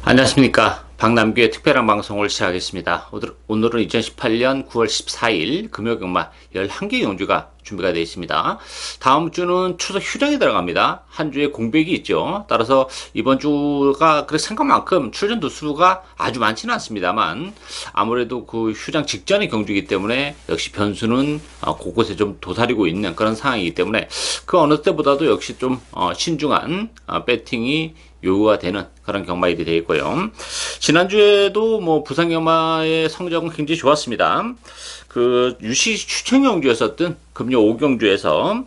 안녕하십니까. 박남규의 특별한 방송을 시작하겠습니다. 오늘은 2018년 9월 14일 금요경마 11개 경주가 준비가 되어 있습니다. 다음 주는 추석 휴장이 들어갑니다. 한 주에 공백이 있죠. 따라서 이번 주가 그래 생각만큼 출전 두수가 아주 많지는 않습니다만 아무래도 그 휴장 직전의 경주이기 때문에 역시 변수는 곳곳에 좀 도사리고 있는 그런 상황이기 때문에 그 어느 때보다도 역시 좀 신중한 배팅이 요구가 되는 그런 경마일이 되어 있고요. 지난주에도 뭐 부산 경마의 성적은 굉장히 좋았습니다. 그 유시 추천 경주였었던 금요 5경주에서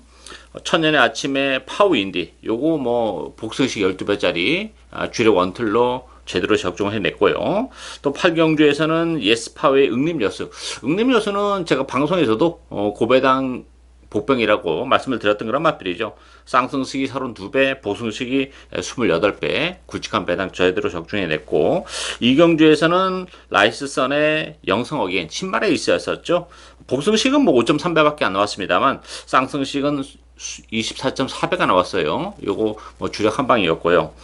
천년의 아침에 파워인디 요거 뭐 복승식 12배짜리 주력 원틀로 제대로 적중을 해냈고요. 또 8경주에서는 예스파워의 응림여수. 응림여수는 제가 방송에서도 고배당 복병이라고 말씀을 드렸던 그런 맛들이죠. 쌍승식이 32배, 보승식이 28배, 굵직한 배당 제대로 적중해냈고, 이경주에서는 라이스선의 영성어게인 신발에 있었죠. 보승식은 뭐 5.3배밖에 안 나왔습니다만, 쌍승식은 24.4배가 나왔어요. 요거 뭐 주력 한 방이었고요.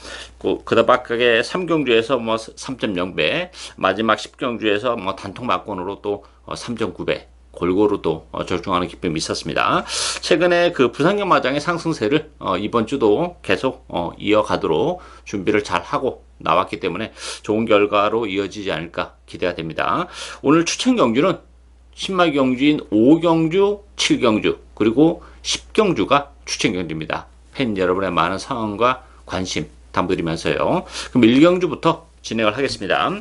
그다박하게 3경주에서 뭐 3.0배, 마지막 10경주에서 뭐 단통 막권으로 또 3.9배. 골고루 또 적중하는 기쁨이 있었습니다. 최근에 그 부산경마장의 상승세를 이번 주도 계속 이어가도록 준비를 잘 하고 나왔기 때문에 좋은 결과로 이어지지 않을까 기대가 됩니다. 오늘 추천 경주는 신마 경주인 5경주, 7경주 그리고 10경주가 추천 경주입니다. 팬 여러분의 많은 상황과 관심 당부드리면서요. 그럼 1경주부터 진행을 하겠습니다.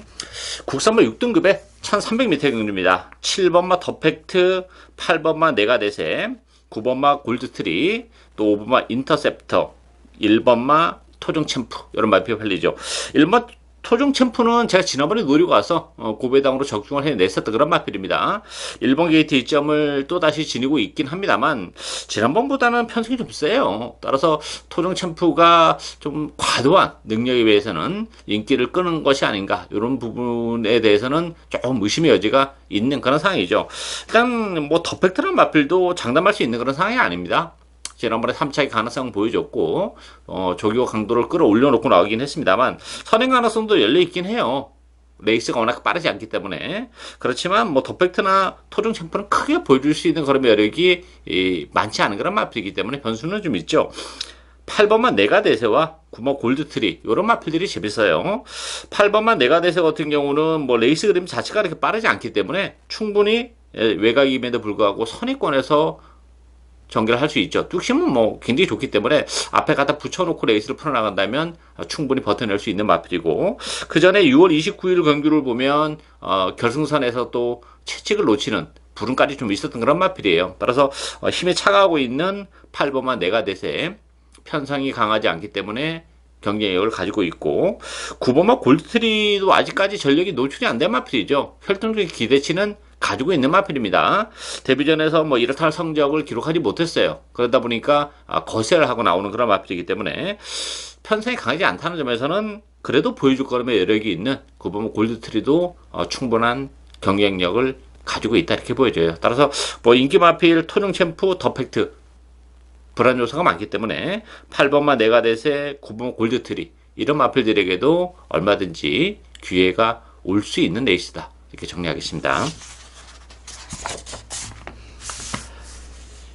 국산마 6등급의 1300m 경주입니다. 7번마 더팩트, 8번마 네가대세, 9번마 골드트리, 또 5번마 인터셉터, 1번마 토종 챔프 이런 말표 팔리죠. 1번 토종 챔프는 제가 지난번에 노리고 와서 고배당으로 적중을 해냈었던 그런 마필입니다. 1번 게이트 2점을 또다시 지니고 있긴 합니다만 지난번보다는 편승이 좀 세요. 따라서 토종 챔프가 좀 과도한 능력에 비해서는 인기를 끄는 것이 아닌가 이런 부분에 대해서는 조금 의심의 여지가 있는 그런 상황이죠. 일단 뭐 더팩트라는 마필도 장담할 수 있는 그런 상황이 아닙니다. 지난번에 3차의 가능성 보여줬고 조기호 강도를 끌어올려 놓고 나오긴 했습니다만 선행 가능성도 열려있긴 해요. 레이스가 워낙 빠르지 않기 때문에. 그렇지만 뭐 더팩트나 토종 챔프는 크게 보여줄 수 있는 그런 매력이 많지 않은 그런 마필이기 때문에 변수는 좀 있죠. 8번만 네가대세와 9번 골드트리 이런 마필들이 재밌어요. 8번만 네가대세 같은 경우는 뭐 레이스 그림 자체가 이렇게 빠르지 않기 때문에 충분히 외곽임에도 불구하고 선의권에서 전개를 할 수 있죠. 뚝심은 뭐 굉장히 좋기 때문에 앞에 갖다 붙여놓고 레이스를 풀어나간다면 충분히 버텨낼 수 있는 마필이고, 그 전에 6월 29일 경기를 보면 결승선에서 또 채찍을 놓치는 불운까지 좀 있었던 그런 마필이에요. 따라서 힘에 차가하고 있는 8번만 네가대세 편성이 강하지 않기 때문에 경쟁력을 가지고 있고, 9번만 골드트리도 아직까지 전력이 노출이 안 된 마필이죠. 혈통적인 기대치는 가지고 있는 마필입니다. 데뷔전에서 뭐 이렇다 할 성적을 기록하지 못했어요. 그러다 보니까 거세를 하고 나오는 그런 마필이기 때문에 편성이 강하지 않다는 점에서는 그래도 보여줄 거름의 여력이 있는 9번 골드트리도 충분한 경쟁력을 가지고 있다 이렇게 보여져요. 따라서 뭐 인기 마필, 토종 챔프, 더팩트 불안 요소가 많기 때문에 8번만 네가대세, 9번 골드트리 이런 마필들에게도 얼마든지 기회가 올 수 있는 레이스다 이렇게 정리하겠습니다.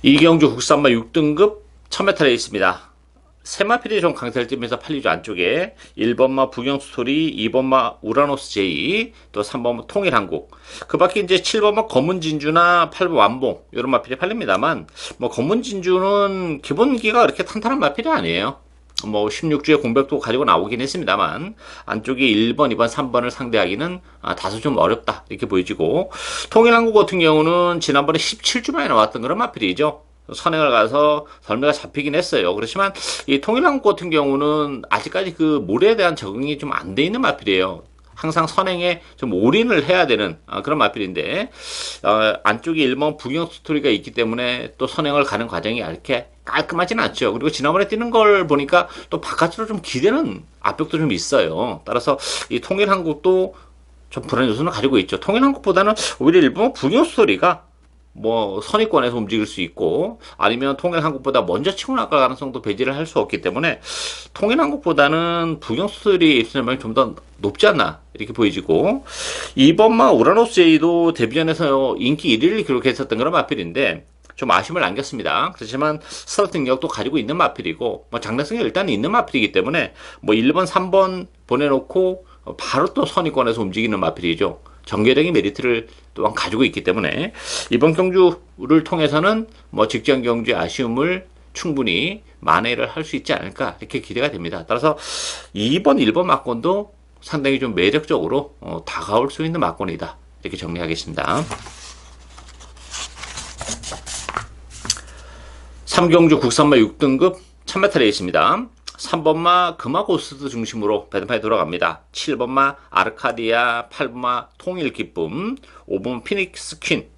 이경주 국산마 6등급 1000m 레이스입니다. 세 마필이 좀 강세를 띠면서 팔리죠. 안쪽에 1번마 부경스토리, 2번마 우라노스 제이, 또 3번마 통일한국, 그 밖에 이제 7번마 검은진주나 8번 완봉 이런 마필이 팔립니다만 뭐 검은진주는 기본기가 그렇게 탄탄한 마필이 아니에요. 뭐 16주의 공백도 가지고 나오긴 했습니다만 안쪽에 1번, 2번, 3번을 상대하기는 다소 좀 어렵다 이렇게 보여지고, 통일한국 같은 경우는 지난번에 17주 만에 나왔던 그런 마필이죠. 선행을 가서 덜매가 잡히긴 했어요. 그렇지만 이 통일한국 같은 경우는 아직까지 그 모래에 대한 적응이 좀 안 돼 있는 마필이에요. 항상 선행에 좀 올인을 해야 되는 그런 마필인데 안쪽에 1번 부경 스토리가 있기 때문에 또 선행을 가는 과정이 이렇게 깔끔하진 않죠. 그리고 지난번에 뛰는 걸 보니까 또 바깥으로 좀 기대는 압력도 좀 있어요. 따라서 이 통일한국도 좀 불안 요소는 가지고 있죠. 통일한국보다는 오히려 1번 부경 스토리가 뭐 선의권에서 움직일 수 있고 아니면 통일한국보다 먼저 치고 나갈 가능성도 배제를 할 수 없기 때문에 통일한국보다는 부경수들이 입수점이 좀 더 높지 않나 이렇게 보여지고, 이번만 우라노스 J도 데뷔전에서 인기 1위를 기록했었던 그런 마필인데 좀 아쉬움을 남겼습니다. 그렇지만 스타트 능력도 가지고 있는 마필이고 뭐 장래성이 일단 있는 마필이기 때문에 뭐 1번 3번 보내놓고 바로 또 선의권에서 움직이는 마필이죠. 전개적인 메리트를 또한 가지고 있기 때문에 이번 경주를 통해서는 뭐 직전 경주의 아쉬움을 충분히 만회를 할 수 있지 않을까 이렇게 기대가 됩니다. 따라서 2번 1번 막권도 상당히 좀 매력적으로 다가올 수 있는 막권이다 이렇게 정리하겠습니다. 3경주 국산마 6등급 1000m 레이스입니다. 3번마 금화고스트 중심으로 배드판에 돌아갑니다. 7번마 아르카디아, 8번마 통일기쁨, 5번 피닉스 퀸,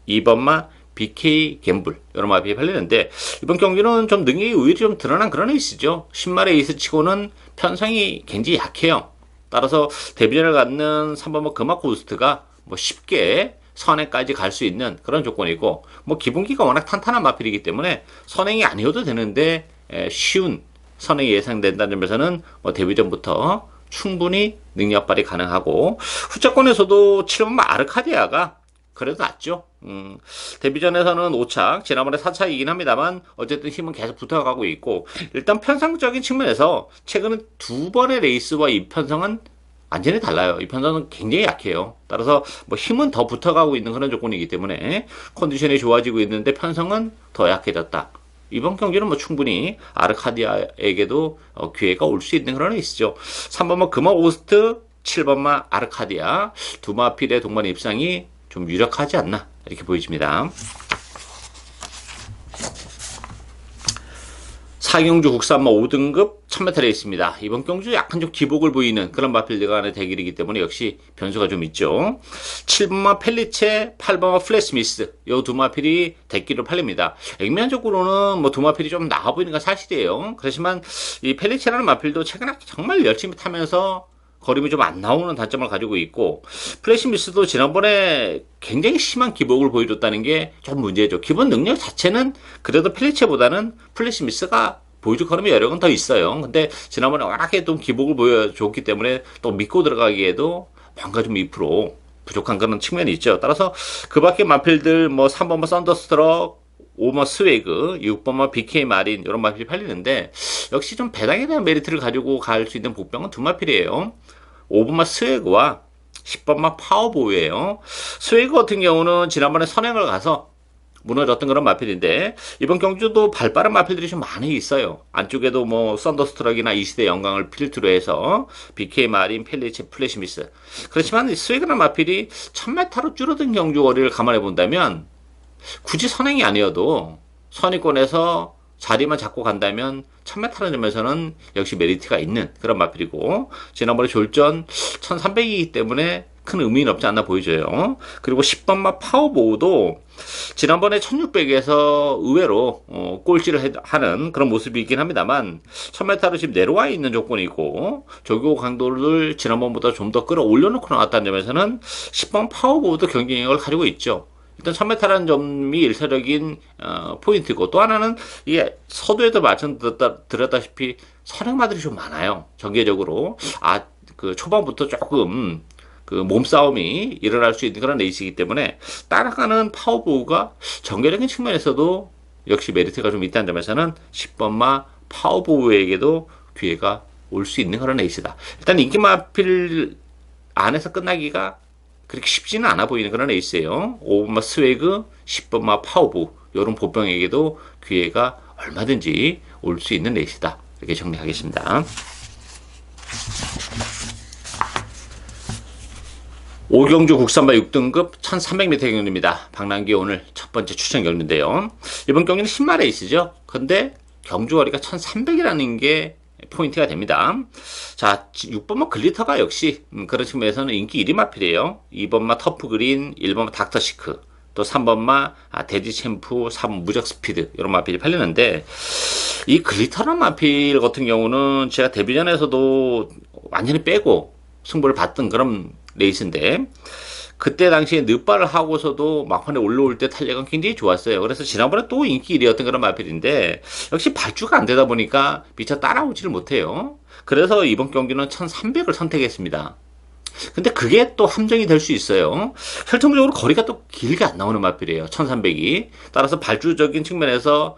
2번마 BK 갬블 여러 마필이 팔리는데 이번 경기는 좀 능력이 오히려 좀 드러난 그런 레이스죠. 10마 레이스 치고는 편성이 굉장히 약해요. 따라서 데뷔전을 갖는 3번마 금화고스트가 뭐 쉽게 선행까지 갈 수 있는 그런 조건이고, 뭐 기본기가 워낙 탄탄한 마필이기 때문에 선행이 아니어도 되는데 쉬운 선행이 예상된다는 점에서는 뭐 데뷔전부터 충분히 능력 발휘 가능하고, 후차권에서도 7번 아르카디아가 그래도 낫죠. 데뷔전에서는 5착, 지난번에 4착이긴 합니다만 어쨌든 힘은 계속 붙어가고 있고, 일단 편성적인 측면에서 최근에 두 번의 레이스와 이 편성은 완전히 달라요. 이 편성은 굉장히 약해요. 따라서 뭐 힘은 더 붙어가고 있는 그런 조건이기 때문에 컨디션이 좋아지고 있는데 편성은 더 약해졌다. 이번 경기는 뭐 충분히 아르카디아에게도 기회가 올 수 있는 그런 레이스죠. 3번마 금화고스트, 7번마 아르카디아 두 마필의 동반 입상이 좀 유력하지 않나 이렇게 보여집니다. 4경주 국산마 5등급 1000m 레이스입니다. 이번 경주 약간 좀 기복을 보이는 그런 마필들 간의 대결이기 때문에 역시 변수가 좀 있죠. 7번마 펠리체, 8번마 플래시미스 이 두 마필이 대기로 팔립니다. 액면적으로는 뭐 두 마필이 좀 나아 보이는 건 사실이에요. 그렇지만 이 펠리체라는 마필도 최근에 정말 열심히 타면서 거림이 좀 안 나오는 단점을 가지고 있고, 플래시미스도 지난번에 굉장히 심한 기복을 보여줬다는 게 좀 문제죠. 기본 능력 자체는 그래도 펠리체보다는 플래시미스가 보여줄 걸음의 여력은 더 있어요. 근데 지난번에 워낙에 좀 기복을 보여줬기 때문에 또 믿고 들어가기에도 뭔가 좀 2% 부족한 그런 측면이 있죠. 따라서 그 밖에 마필들 뭐 3번마 썬더스트럭, 5번마 스웨그, 6번마 BK 마린 이런 마필이 팔리는데 역시 좀 배당에 대한 메리트를 가지고 갈 수 있는 복병은 두 마필이에요. 5번마 스웨그와 10번마 파워보우예요. 스웨그 같은 경우는 지난번에 선행을 가서 무너졌던 그런 마필인데 이번 경주도 발빠른 마필들이 좀 많이 있어요. 안쪽에도 뭐 썬더스트럭이나 이시대 영광을 필두로 해서 BK 마린, 펠리체, 플래시미스. 그렇지만 스웨그라는 마필이 1000m로 줄어든 경주 거리를 감안해 본다면 굳이 선행이 아니어도 선의권에서 자리만 잡고 간다면 1000m라는 점에서는 역시 메리트가 있는 그런 마필이고, 지난번에 졸전 1300이기 때문에 큰 의미는 없지 않나 보여져요. 그리고 10번마 파워보우도 지난번에 1600에서 의외로 꼴찌를 하는 그런 모습이긴 합니다만 1000m로 지금 내려와 있는 조건이고 조교 강도를 지난번보다 좀 더 끌어올려놓고 나왔다는 점에서는 10번 파워보우도 경쟁력을 가지고 있죠. 일단 1000m라는 점이 일차적인 포인트고, 또 하나는 이게 서두에도 말씀드렸다시피 선행마들이 좀 많아요. 전개적으로 그 초반부터 조금 그 몸싸움이 일어날 수 있는 그런 레이스이기 때문에 따라가는 파워보우가 전개적인 측면에서도 역시 메리트가 좀 있다는 점에서는 10번마 파워보우에게도 기회가 올 수 있는 그런 레이스다. 일단 인기마필 안에서 끝나기가 그렇게 쉽지는 않아 보이는 그런 레이스예요. 5번마 스웨그, 10번마 파워보 이런 보병에게도 기회가 얼마든지 올 수 있는 레이스다. 이렇게 정리하겠습니다. 5경주 국산마 6등급 1300m 경주입니다. 박남기 오늘 첫 번째 추천 경주인데요. 이번 경기는 10마 레이스죠. 근데 경주거리가 1300이라는 게 포인트가 됩니다. 자, 6번마 글리터가 역시 그런 측면에서는 인기 1위 마필이에요. 2번마 터프그린, 1번마 닥터시크, 또 3번마 데지 챔프, 4번 무적 스피드 이런 마필이 팔리는데, 이 글리터라는 마필 같은 경우는 제가 데뷔전에서도 완전히 빼고 승부를 봤던 그런 레이스인데, 그때 당시에 늦발을 하고서도 막판에 올라올 때 탄력은 굉장히 좋았어요. 그래서 지난번에 또 인기 1위였던 그런 마필인데 역시 발주가 안 되다 보니까 미처 따라오지를 못해요. 그래서 이번 경기는 1300을 선택했습니다. 근데 그게 또 함정이 될 수 있어요. 혈통적으로 거리가 또 길게 안 나오는 마필이에요. 1300이. 따라서 발주적인 측면에서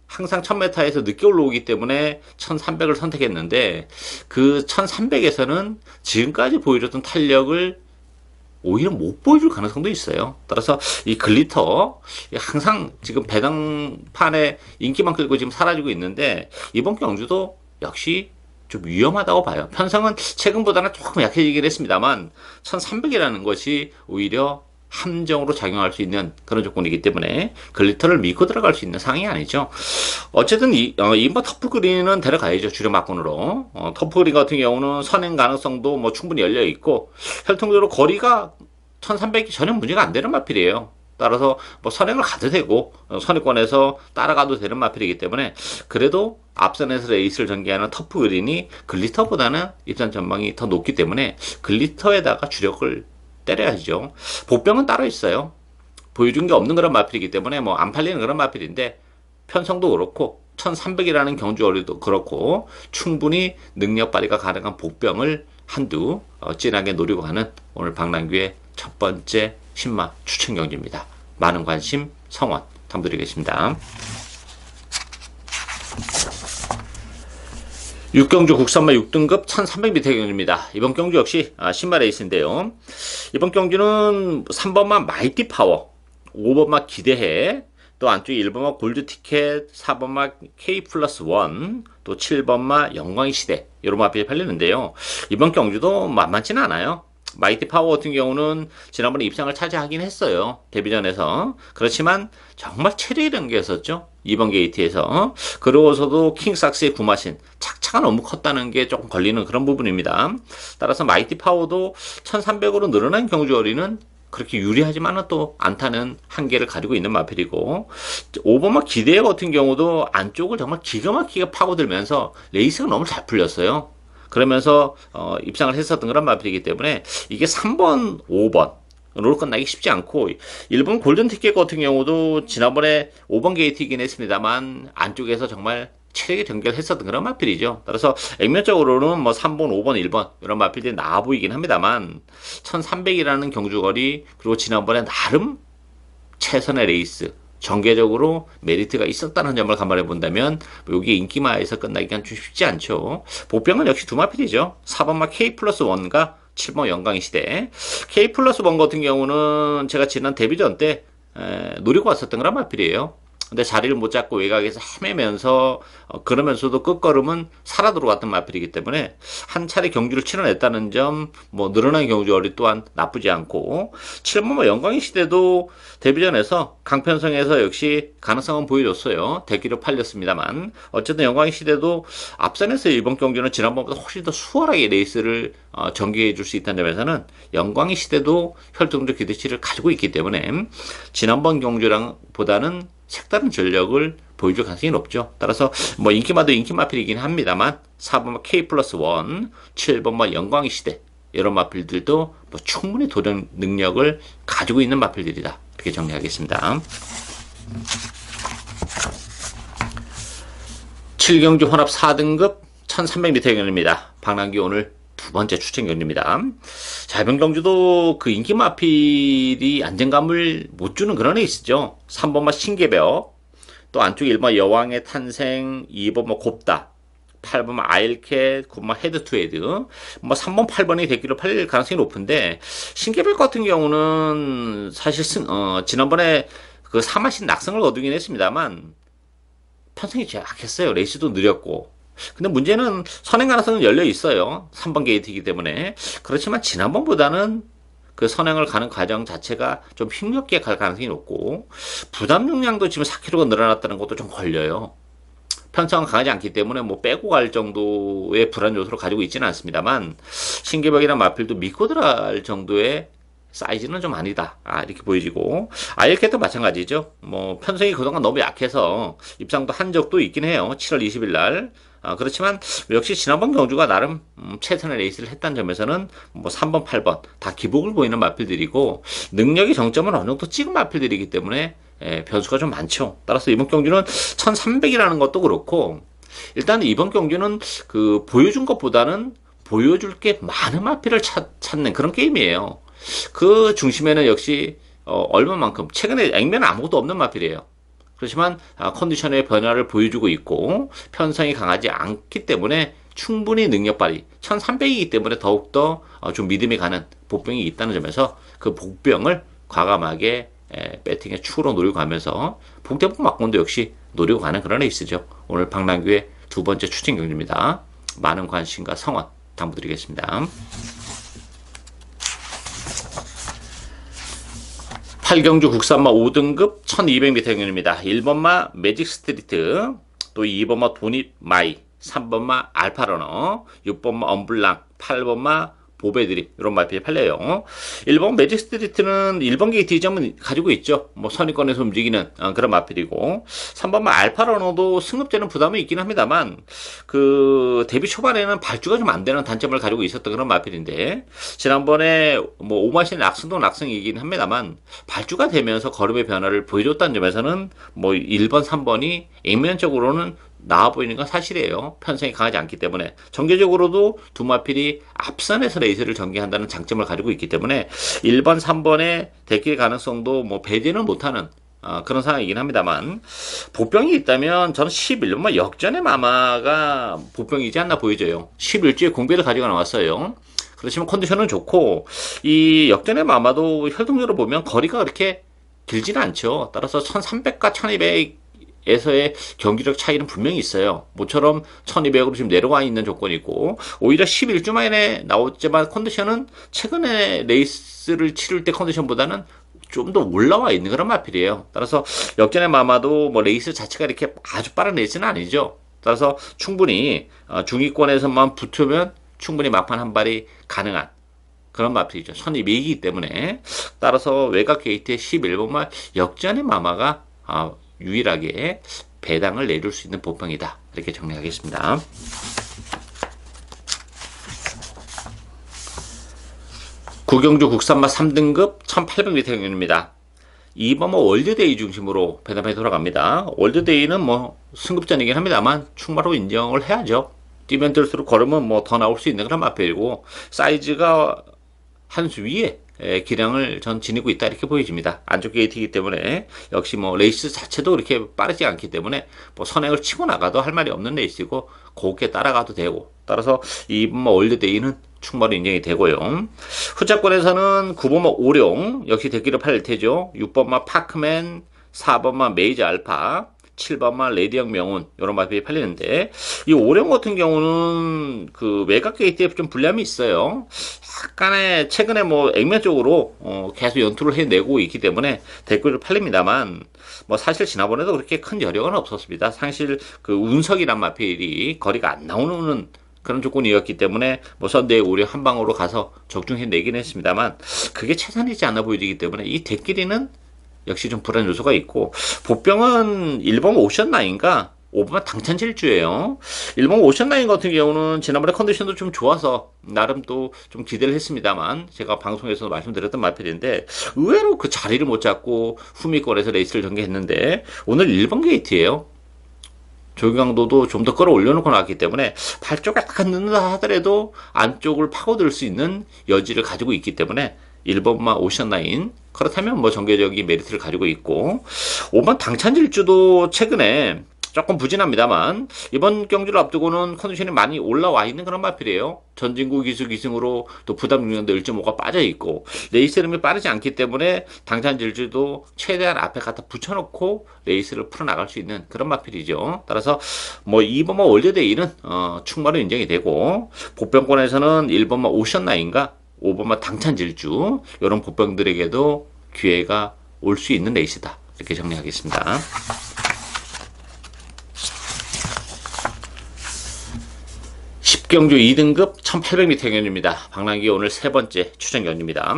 항상 1000m에서 늦게 올라오기 때문에 1300을 선택했는데 그 1300에서는 지금까지 보여줬던 탄력을 오히려 못 보여줄 가능성도 있어요. 따라서 이 글리터 항상 지금 배당판에 인기만 끌고 지금 사라지고 있는데 이번 경주도 역시 좀 위험하다고 봐요. 편성은 최근보다는 조금 약해지긴 했습니다만 1300이라는 것이 오히려 함정으로 작용할 수 있는 그런 조건이기 때문에 글리터를 믿고 들어갈 수 있는 상황이 아니죠. 어쨌든 이번 터프그린은 데려가야죠. 주력 막군으로. 터프그린 같은 경우는 선행 가능성도 뭐 충분히 열려 있고 혈통적으로 거리가 1300이 전혀 문제가 안 되는 마필이에요. 따라서 뭐 선행을 가도 되고 선행권에서 따라가도 되는 마필이기 때문에 그래도 앞선에서 레이스를 전개하는 터프그린이 글리터보다는 입산 전망이 더 높기 때문에 글리터에다가 주력을 때려야죠. 보병은 따로 있어요. 보여준 게 없는 그런 마필이기 때문에 뭐 안 팔리는 그런 마필인데 편성도 그렇고 1300이라는 경주거리도 그렇고 충분히 능력 발휘가 가능한 복병을 한두 진하게 노리고 가는 오늘 박남규의 첫 번째 신마 추천 경기입니다. 많은 관심 성원 부탁드리겠습니다. 6경주 국산마 6등급 1300m 경주입니다. 이번 경주 역시 신마 레이스인데요. 이번 경주는 3번마 마이티 파워, 5번마 기대해, 또 안쪽에 1번마 골드 티켓, 4번마 K 플러스 1, 또 7번마 영광의 시대 이런 마필이 팔리는데요. 이번 경주도 만만치는 않아요. 마이티 파워 같은 경우는 지난번에 입상을 차지하긴 했어요. 데뷔전에서. 그렇지만 정말 체력이 경기였었죠. 이번 게이트에서. 그러고서도 킹삭스의 구마신 착차가 너무 컸다는 게 조금 걸리는 그런 부분입니다. 따라서 마이티 파워도 1300으로 늘어난 경주거리는 그렇게 유리하지만은 또 않다는 한계를 가지고 있는 마필이고 5번마 기대 같은 경우도 안쪽을 정말 기가 막히게 파고들면서 레이스가 너무 잘 풀렸어요. 그러면서 입상을 했었던 그런 마필이기 때문에 이게 3번, 5번 로 끝나기 쉽지 않고 1번 골든 티켓 같은 경우도 지난번에 5번 게이트이긴 했습니다만 안쪽에서 정말 체력이 연결했었던 그런 마필이죠. 따라서 액면적으로는 뭐 3번, 5번, 1번 이런 마필들이 나아 보이긴 합니다만 1300이라는 경주거리 그리고 지난번에 나름 최선의 레이스 전개적으로 메리트가 있었다는 점을 감안해 본다면 여기 인기마에서 끝나기가 좀 쉽지 않죠. 보병은 역시 두 마필이죠. 4번마 K 플러스 1과 7번 영광의 시대. K 플러스 1 같은 경우는 제가 지난 데뷔전 때 노리고 왔었던 그런 마필이에요. 근데 자리를 못 잡고 외곽에서 헤매면서 그러면서도 끝걸음은 살아 들어갔던 마필이기 때문에 한 차례 경주를 치러냈다는 점, 뭐 늘어난 경주거리 또한 나쁘지 않고 7번마 영광의 시대도 데뷔전에서 강편성에서 역시 가능성은 보여줬어요. 대기로 팔렸습니다만 어쨌든 영광의 시대도 앞선에서 이번 경주는 지난번보다 훨씬 더 수월하게 레이스를 전개해 줄 수 있다는 점에서는 영광의 시대도 혈통적 기대치를 가지고 있기 때문에 지난번 경주랑 보다는 색다른 전력을 보여줄 가능성이 높죠. 따라서 뭐 인기마도 인기마필이긴 합니다만 4번마 K 플러스 1, 7번마 영광의 시대 이런 마필들도 뭐 충분히 도전 능력을 가지고 있는 마필들이다. 이렇게 정리하겠습니다. 7경주 혼합 4등급 1300m 경주입니다. 박남규 오늘 두 번째 추천 경주입니다. 자, 이번 경주도 그 인기 마필이 안정감을 못 주는 그런 레이스죠. 3번마 신개벽, 또 안쪽에 1번 여왕의 탄생, 2번마 곱다, 8번마 아일캣, 9번마 헤드 투 헤드, 뭐 3번, 8번이 대기로 팔릴 가능성이 높은데 신개벽 같은 경우는 사실 지난번에 그 사마신 낙성을 거두긴 했습니다만 편성이 약했어요. 레이스도 느렸고. 근데 문제는 선행 가능성은 열려 있어요. 3번 게이트이기 때문에. 그렇지만 지난번보다는 그 선행을 가는 과정 자체가 좀 힘겹게 갈 가능성이 높고 부담 용량도 지금 4kg가 늘어났다는 것도 좀 걸려요. 편성은 강하지 않기 때문에 뭐 빼고 갈 정도의 불안 요소를 가지고 있지는 않습니다만 신개벽이나 마필도 믿고 들어갈 정도의 사이즈는 좀 아니다. 이렇게 보여지고 아일캣도 마찬가지죠. 뭐 편성이 그동안 너무 약해서 입상도 한 적도 있긴 해요. 7월 20일 날 그렇지만 역시 지난번 경주가 나름 최선의 레이스를 했다는 점에서는 뭐 3번, 8번 다 기복을 보이는 마필들이고 능력의 정점은 어느 정도 찍은 마필들이기 때문에 변수가 좀 많죠. 따라서 이번 경주는 1300이라는 것도 그렇고 일단 이번 경주는 그 보여준 것보다는 보여줄 게 많은 마필을 찾는 그런 게임이에요. 그 중심에는 역시 얼마만큼 최근에 액면은 아무것도 없는 마필이에요. 그렇지만 컨디션의 변화를 보여주고 있고 편성이 강하지 않기 때문에 충분히 능력 발휘 1300이기 때문에 더욱더 좀 믿음이 가는 복병이 있다는 점에서 그 복병을 과감하게 배팅의 축으로 노리고 가면서 복대복 막공도 역시 노리고 가는 그런 레이스죠. 오늘 박남규의 두 번째 추진 경주입니다. 많은 관심과 성원 당부드리겠습니다. 8경주 국산마 5등급 1200m 경주입니다. 1번마 매직 스트리트, 또 2번마 도닛 마이, 3번마 알파러너, 6번마 엄블랑, 8번마 보배드립 이런 마필이 팔려요. 1번 매직 스트리트는 1번 게이트 점은 가지고 있죠. 뭐 선입권에서 움직이는 그런 마필이고 3번마 알파러너도 승급제는 부담이 있긴 합니다만 그 데뷔 초반에는 발주가 좀 안 되는 단점을 가지고 있었던 그런 마필인데 지난번에 뭐 오마신 락승도 락승이긴 합니다만 발주가 되면서 걸음의 변화를 보여줬다는 점에서는 뭐 1번, 3번이 액면적으로는 나와 보이는 건 사실이에요. 편성이 강하지 않기 때문에. 전개적으로도 두 마필이 앞선에서 레이스를 전개한다는 장점을 가지고 있기 때문에 1번, 3번의 대길 가능성도 뭐 배제는 못하는 그런 상황이긴 합니다만 보병이 있다면 저는 11번 역전의 마마가 보병이지 않나 보여져요. 11주에 공배를 가지고 나왔어요. 그렇지만 컨디션은 좋고 이 역전의 마마도 혈동력으로 보면 거리가 그렇게 길지는 않죠. 따라서 1300과 1200 에서의 경기력 차이는 분명히 있어요. 모처럼 1200으로 지금 내려와 있는 조건이 있고 오히려 11주 만에 나왔지만 컨디션은 최근에 레이스를 치를 때 컨디션보다는 좀 더 올라와 있는 그런 마필이에요. 따라서 역전의 마마도 뭐 레이스 자체가 이렇게 아주 빠른 레이스는 아니죠. 따라서 충분히 중위권에서만 붙으면 충분히 막판 한 발이 가능한 그런 마필이죠. 1200이기 때문에 따라서 외곽 게이트의 11번만 역전의 마마가 유일하게 배당을 내줄 수 있는 보병이다. 이렇게 정리하겠습니다. 구경주 국산마 3등급 1800m 경주입니다. 2번은 월드데이 중심으로 배당이 돌아갑니다. 월드데이는 뭐 승급전이긴 합니다만 충마로 인정을 해야죠. 뛰면 뛸수록 걸으면 뭐 더 나올 수 있는 그런 마필이고 사이즈가 한 수 위에 기량을 전 지니고 있다 이렇게 보여집니다. 안쪽 게이트이기 때문에 역시 뭐 레이스 자체도 그렇게 빠르지 않기 때문에 뭐 선행을 치고 나가도 할 말이 없는 레이스이고 곱게 따라가도 되고 따라서 이번 월드데이는 충분히 인정이 되고요. 후차권에서는 9번마 오룡 역시 대기를 팔릴 테죠. 6번마 파크맨, 4번마 메이저 알파, 7번마 레디형 명운 이런 마필이 팔리는데 이 오룡 같은 경우는 그 외곽 게이트에 좀 불리함이 있어요. 약간의 최근에 뭐 액면 쪽으로 계속 연투를 해내고 있기 때문에 댓글을 팔립니다만 뭐 사실 지난번에도 그렇게 큰 여력은 없었습니다. 사실 그 운석이란 마필이 거리가 안 나오는 그런 조건이었기 때문에 뭐 선대의 오류 한 방으로 가서 적중해 내긴 했습니다만 그게 최선이지 않아 보이기 때문에 이 대끼리는 역시 좀 불안 요소가 있고 보병은 1번 오션라인과 5번 당찬질주예요. 1번 오션라인 같은 경우는 지난번에 컨디션도 좀 좋아서 나름 또 좀 기대를 했습니다만 제가 방송에서 말씀드렸던 마필인데 의외로 그 자리를 못 잡고 후미권에서 레이스를 전개했는데 오늘 1번 게이트예요. 조경강도도 좀 더 끌어올려놓고 나왔기 때문에 발쪽에 딱 넣는다 하더라도 안쪽을 파고들 수 있는 여지를 가지고 있기 때문에 1번마 오션라인 그렇다면 뭐 전개적인 메리트를 가지고 있고 5번 당찬질주도 최근에 조금 부진합니다만 이번 경주를 앞두고는 컨디션이 많이 올라와 있는 그런 마필이에요. 전진구 기수 기승으로 또 부담 중량도 1.5가 빠져 있고 레이스 흐름이 빠르지 않기 때문에 당찬질주도 최대한 앞에 갖다 붙여놓고 레이스를 풀어나갈 수 있는 그런 마필이죠. 따라서 뭐 2번마 월드데이는 충마로 인정이 되고 보병권에서는 1번마 오션라인과 5번마 당찬질주 이런 보병들에게도 기회가 올 수 있는 레이스다. 이렇게 정리하겠습니다. 10경주 2등급 1800m 경주입니다. 박남기 오늘 세 번째 추천 경주입니다.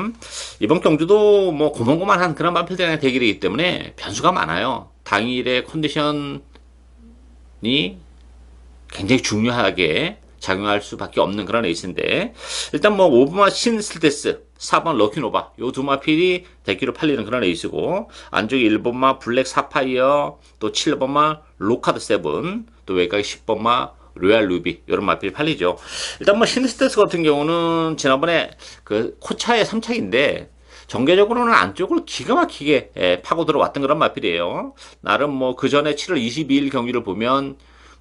이번 경주도 뭐 고만고만한 그런 마필들의 대결이기 때문에 변수가 많아요. 당일의 컨디션이 굉장히 중요하게 작용할 수밖에 없는 그런 에이스인데, 일단 뭐 5번마 신스테스, 4번 럭키노바 요 두 마필이 대기로 팔리는 그런 에이스고, 안쪽에 1번마 블랙 사파이어, 또 7번마 로카드 세븐, 또 외곽에 10번마 로얄 루비 이런 마필이 팔리죠. 일단 뭐 신스테스 같은 경우는 지난번에 그 코차의 3착인데 전개적으로는 안쪽을 기가 막히게 파고 들어왔던 그런 마필이에요. 나름 뭐 그 전에 7월 22일 경기를 보면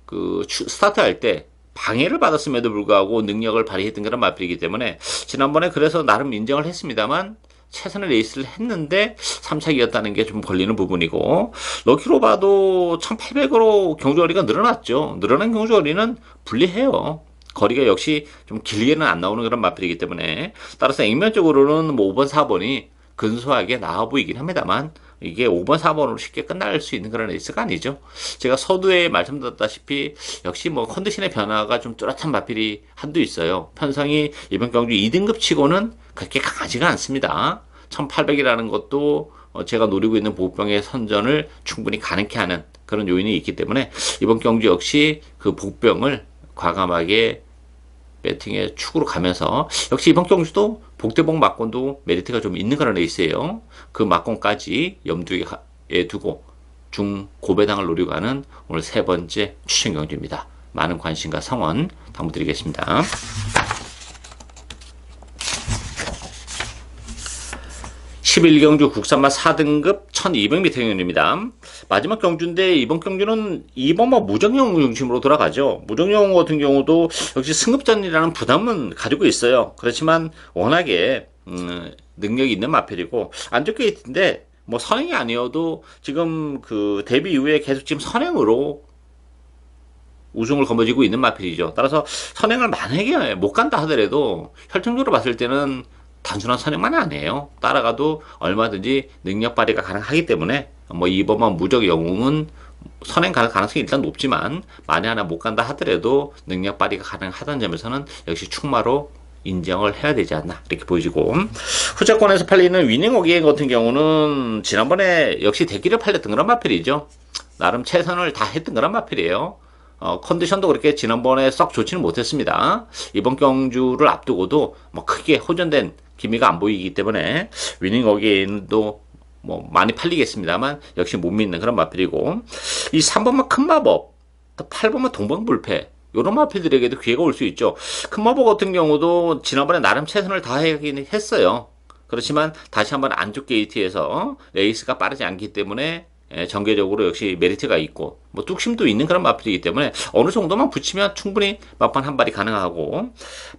그 스타트할 때 방해를 받았음에도 불구하고 능력을 발휘했던 그런 마필이기 때문에 지난번에 그래서 나름 인정을 했습니다만 최선의 레이스를 했는데 3착이었다는 게 좀 걸리는 부분이고, 럭키로 봐도 1800으로 경주거리가 늘어났죠. 늘어난 경주거리는 불리해요. 거리가 역시 좀 길게는 안 나오는 그런 마필이기 때문에, 따라서 액면적으로는 뭐 5번, 4번이 근소하게 나아 보이긴 합니다만 이게 5번, 4번으로 쉽게 끝날 수 있는 그런 레이스가 아니죠. 제가 서두에 말씀드렸다시피 역시 뭐 컨디션의 변화가 좀 뚜렷한 마필이 한두 있어요. 편성이 이번 경주 2등급 치고는 그렇게 강하지가 않습니다. 1800이라는 것도 제가 노리고 있는 복병의 선전을 충분히 가능케 하는 그런 요인이 있기 때문에 이번 경주 역시 그 복병을 과감하게 배팅의 축으로 가면서, 역시 이번 경주도 복대복 막권도 메리트가 좀 있는 그런 레이스예요. 그 막권까지 염두에 두고 중고배당을 노리고 하는 오늘 세 번째 추천 경주입니다. 많은 관심과 성원 당부드리겠습니다. 11경주 국산마 4등급 1200m 경주입니다. 마지막 경주인데 이번 경주는 2번마 무정영웅 중심으로 돌아가죠. 무정영웅 같은 경우도 역시 승급전이라는 부담은 가지고 있어요. 그렇지만 워낙에 능력이 있는 마필이고 안쪽 게이트인데 뭐 선행이 아니어도 지금 그 데뷔 이후에 계속 지금 선행으로 우승을 거머쥐고 있는 마필이죠. 따라서 선행을 만약에 못 간다 하더라도 혈통적으로 봤을 때는 단순한 선행만이 아니에요. 따라가도 얼마든지 능력 발휘가 가능하기 때문에 뭐 이번만 무적 영웅은 선행 갈 가능성이 일단 높지만 만에 하나 못 간다 하더라도 능력 발휘가 가능하다는 점에서는 역시 충마로 인정을 해야 되지 않나 이렇게 보여지고, 후자권에서 팔리는 위닝 어게인 같은 경우는 지난번에 역시 대기를 팔렸던 그런 마필이죠. 나름 최선을 다 했던 그런 마필이에요. 컨디션도 그렇게 지난번에 썩 좋지는 못했습니다. 이번 경주를 앞두고도 뭐 크게 호전된 기미가 안 보이기 때문에 위닝 어게인도 뭐 많이 팔리겠습니다만 역시 못 믿는 그런 마필이고, 이 3번만 큰 마법, 또 8번만 동방불패 이런 마필들에게도 기회가 올 수 있죠. 큰 마법 같은 경우도 지난번에 나름 최선을 다하긴 했어요. 그렇지만 다시 한번 안쪽 게이트에서 레이스가 빠르지 않기 때문에 전개적으로 역시 메리트가 있고 뭐 뚝심도 있는 그런 마필이기 때문에 어느 정도만 붙이면 충분히 막판 한 발이 가능하고,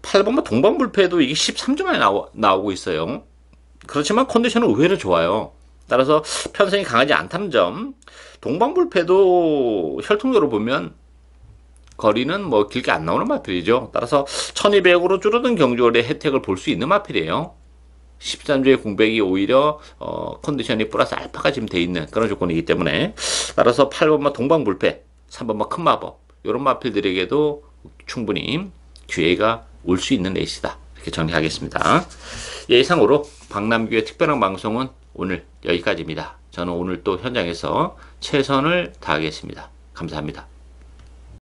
8번만 동방불패도 이게 13주만에 나오고 있어요. 그렇지만 컨디션은 의외로 좋아요. 따라서 편성이 강하지 않다는 점, 동방불패도 혈통적으로 보면 거리는 뭐 길게 안 나오는 마필이죠. 따라서 1200으로 줄어든 경주거리의 혜택을 볼 수 있는 마필이에요. 13주의 공백이 오히려 컨디션이 플러스 알파가 지금 돼 있는 그런 조건이기 때문에, 따라서 8번마 동방불패, 3번마 큰마법 이런 마필들에게도 충분히 기회가 올 수 있는 레이스다 이렇게 정리하겠습니다. 예상으로 박남규의 특별한 방송은 오늘 여기까지입니다. 저는 오늘 또 현장에서 최선을 다하겠습니다. 감사합니다.